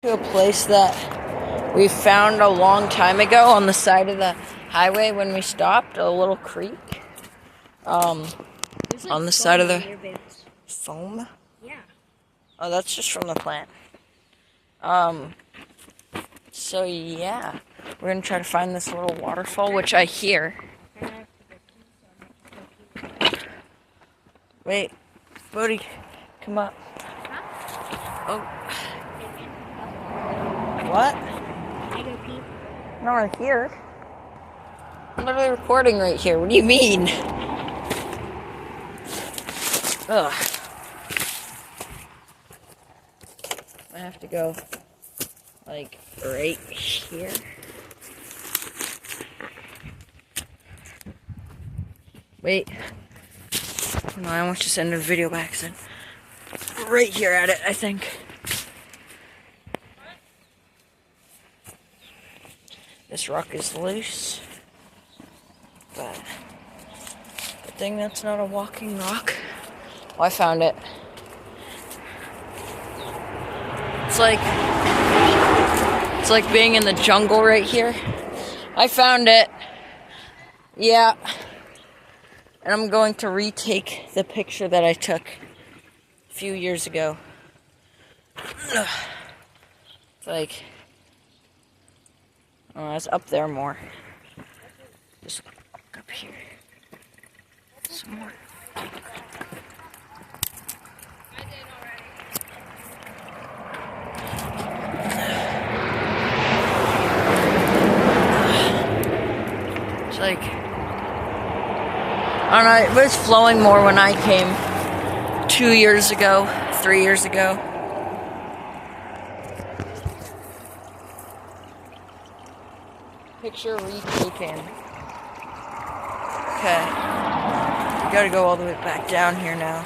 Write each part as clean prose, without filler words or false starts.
To a place that we found a long time ago on the side of the highway when we stopped, a little creek. On the side of the foam. Yeah. Oh, that's just from the plant. So yeah, we're gonna try to find this little waterfall, which I hear. Wait, Bodie, come up. Oh. What? I go pee. No, right here. I'm literally recording right here. What do you mean? Ugh. I have to go, like, right here. Wait. No, I almost just ended the video by accident. Right here at it, I think. This rock is loose, but good thing that's not a walking rock. Oh, I found it. It's like being in the jungle right here. I found it. Yeah. And I'm going to retake the picture that I took a few years ago. It's like, oh, it's up there more. Just up here. Some more. It's like, I don't know, it was flowing more when I came 2 years ago, 3 years ago. Picture retaken. Okay. We gotta go all the way back down here now.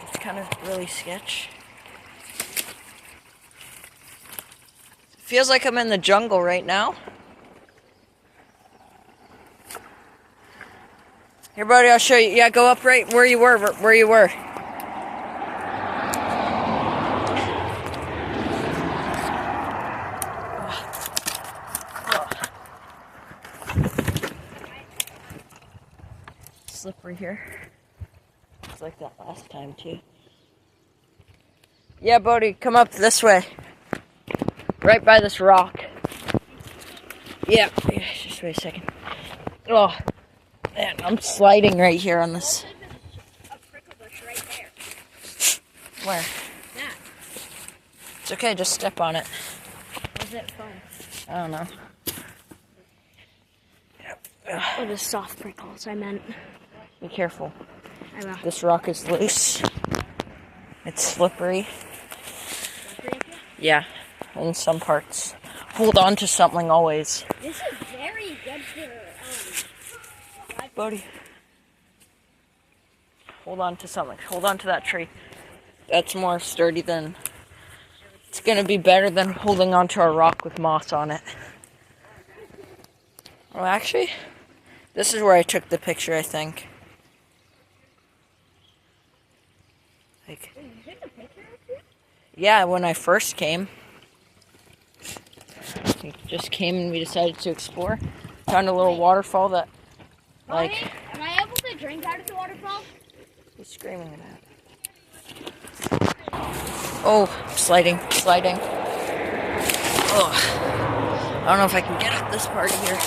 It's kind of really sketch. Feels like I'm in the jungle right now. Here, buddy, I'll show you. Yeah, go up right where you were. Slippery here. It's like that last time, too. Yeah, Bodie, come up this way. Right by this rock. Yeah, just wait a second. Oh, man, I'm sliding right here on this. A prickle bush right there. Where? That. It's okay, just step on it. Was it fun? I don't know. Oh, the soft prickles, I meant. Be careful. I will. This rock is loose. It's slippery. Yeah, in some parts. Hold on to something always. This is very good for, Bodie. Hold on to something. Hold on to that tree. That's more sturdy than... It's gonna be better than holding onto a rock with moss on it. Well, actually, this is where I took the picture, I think. Like, yeah, when I first came. We just came and we decided to explore. Found a little waterfall that, like... Am I able to drink out of the waterfall? He's screaming at it. Oh, sliding. Oh, I don't know if I can get up this part here.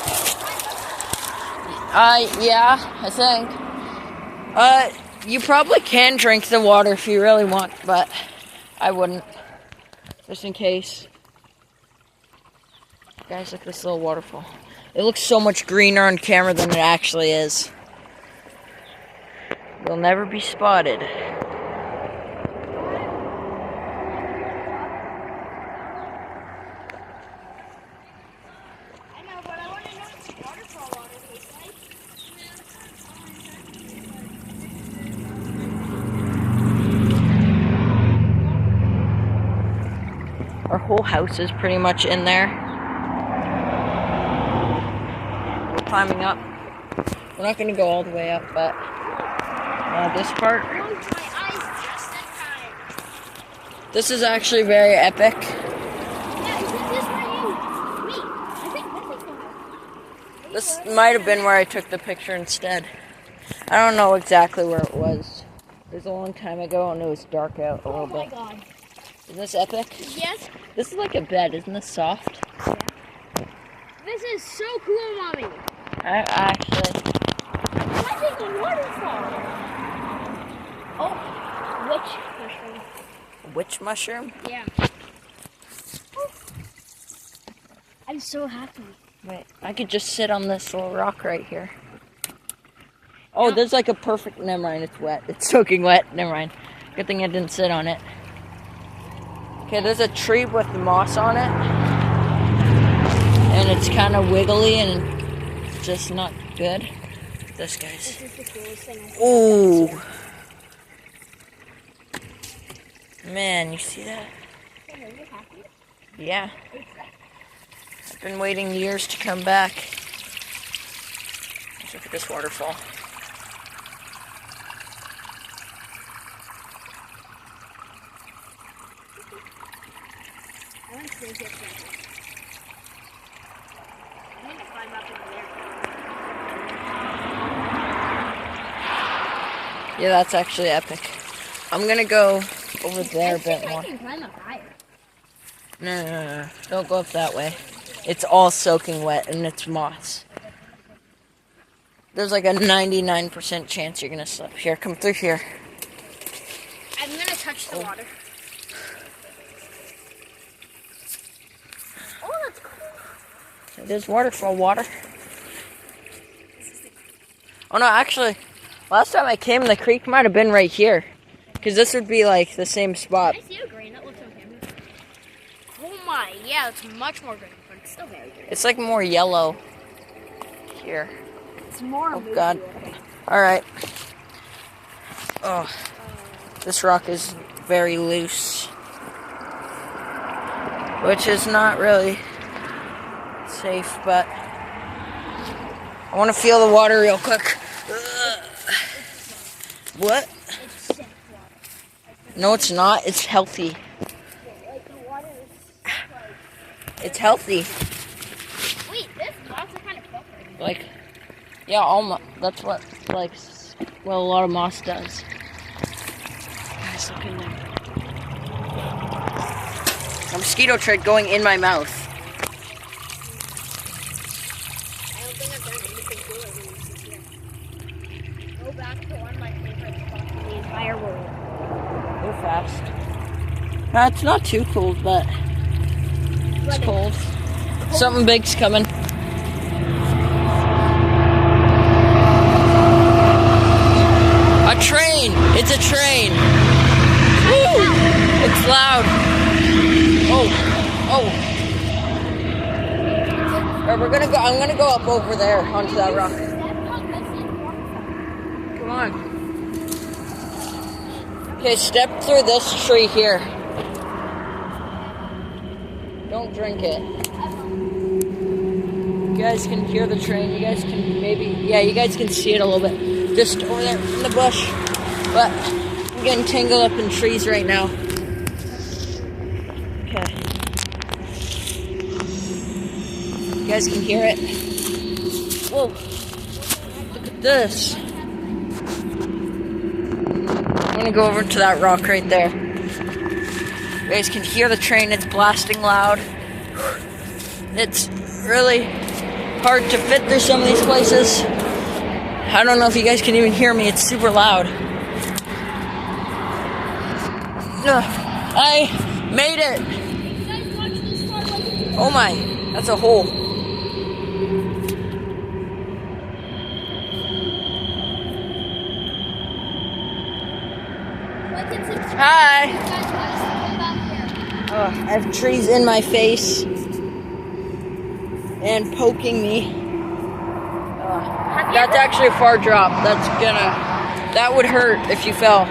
Yeah, I think. You probably can drink the water if you really want, but I wouldn't. Just in case. Guys, look at this little waterfall. It looks so much greener on camera than it actually is. You'll never be spotted. I know, but I want to know what the waterfall water tastes like. Our whole house is pretty much in there. We're climbing up. We're not going to go all the way up, but this part. Close my eyes just in time. This is actually very epic. This might have been where I took the picture instead. I don't know exactly where it was. It was a long time ago and it was dark out a little bit. Oh my god. Isn't this epic? Yes. This is like a bed. Isn't this soft? Yeah. This is so cool, Mommy. I actually... What's in the waterfall? Oh, witch mushroom. Witch mushroom? Yeah. I'm so happy. Wait, I could just sit on this little rock right here. Oh, Yeah. there's like a perfect... Never mind, it's wet. It's soaking wet. Never mind. Good thing I didn't sit on it. Okay, there's a tree with moss on it. And it's kind of wiggly and just not good. This, guys. This is the coolest thing I've Ooh. Man, you see that? seen. Are you happy? Yeah. I've been waiting years to come back. Let's look at this waterfall. I want to see it. I need to climb up in there. Yeah, that's actually epic. I'm gonna go over there a bit more. I can climb up higher. No. Don't go up that way. It's all soaking wet and it's moss. There's like a 99% chance you're gonna slip. Here, come through here. I'm gonna touch the water. Oh, that's cool. There's waterfall water. Oh no, actually, last time I came, the creek might have been right here. Because this would be like the same spot. I see a green. That looks okay. Oh my, yeah, it's much more green, but it's still very green. It's like more yellow here. It's more. Oh god. Alright. Oh, this rock is very loose. Which is not really safe, but I want to feel the water real quick. Ugh. What? It's sick water. No, it's not. It's healthy. Like the water is like. It's healthy. Wait, this moss is kind of filthy. Like, yeah, almost. That's what, like, well, a lot of moss does. Guys, look in there. A mosquito trick going in my mouth. I don't think I've done anything cooler than this here. Go back to one of my favorite spots in the entire world. Go fast. No, it's not too cold, but it's cold. Something big's coming. A train! It's a train! Woo! It's loud. Oh. Alright, I'm gonna go up over there onto that rock. Come on. Okay, step through this tree here. Don't drink it. You guys can hear the train. You guys can you guys can see it a little bit. Just over there in the bush. But I'm getting tangled up in trees right now. Okay. You guys can hear it. Whoa. Look at this. I'm gonna go over to that rock right there. You guys can hear the train. It's blasting loud. It's really hard to fit through some of these places. I don't know if you guys can even hear me. It's super loud. I made it. Oh my, that's a hole. Hi. I have trees in my face and poking me. That's actually a far drop. That would hurt if you fell.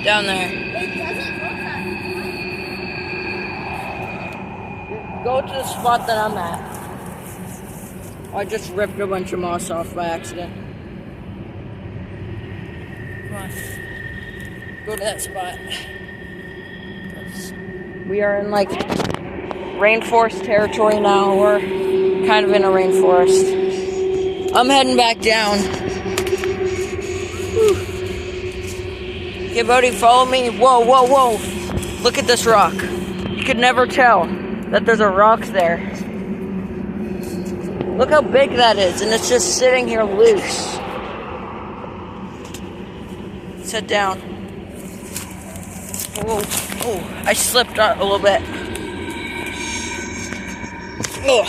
Down there. Go to the spot that I'm at. I just ripped a bunch of moss off by accident. Come on. Go to that spot. We are in like rainforest territory now. We're kind of in a rainforest. I'm heading back down. Whew. Okay, Bodhi, follow me. Whoa, whoa, whoa. Look at this rock. You could never tell that there's a rock there. Look how big that is, and it's just sitting here loose. Sit down. Whoa, oh, I slipped a little bit. Oh.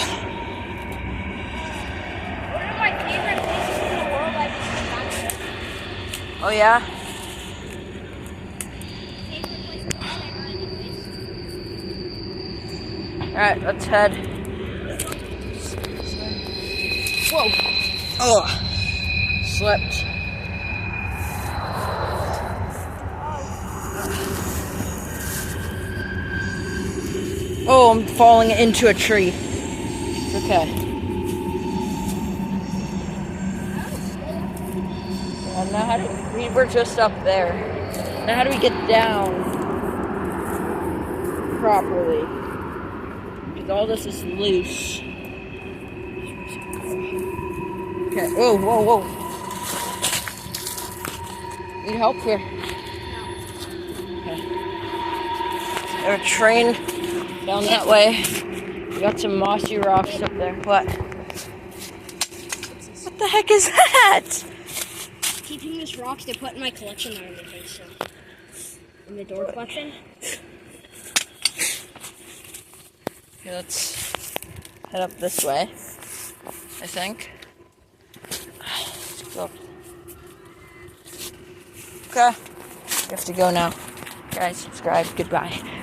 One of my favorite places in the world I've been to. Oh yeah? Favorite place in the world I've been to. Alright, let's head. Whoa. Oh. Slipped. Oh, I'm falling into a tree. It's okay. Yeah, now how do we were just up there. Now how do we get down properly? Because all this is loose. Okay. Whoa, whoa, whoa. Need help here? Okay. There's a train down that way. We got some mossy rocks up there. What? What the heck is that? Keeping this rocks to put in my collection there in the place, so. In the door collection. Okay, let's head up this way, I think. Let's go. Okay. We have to go now. Guys, subscribe. Goodbye.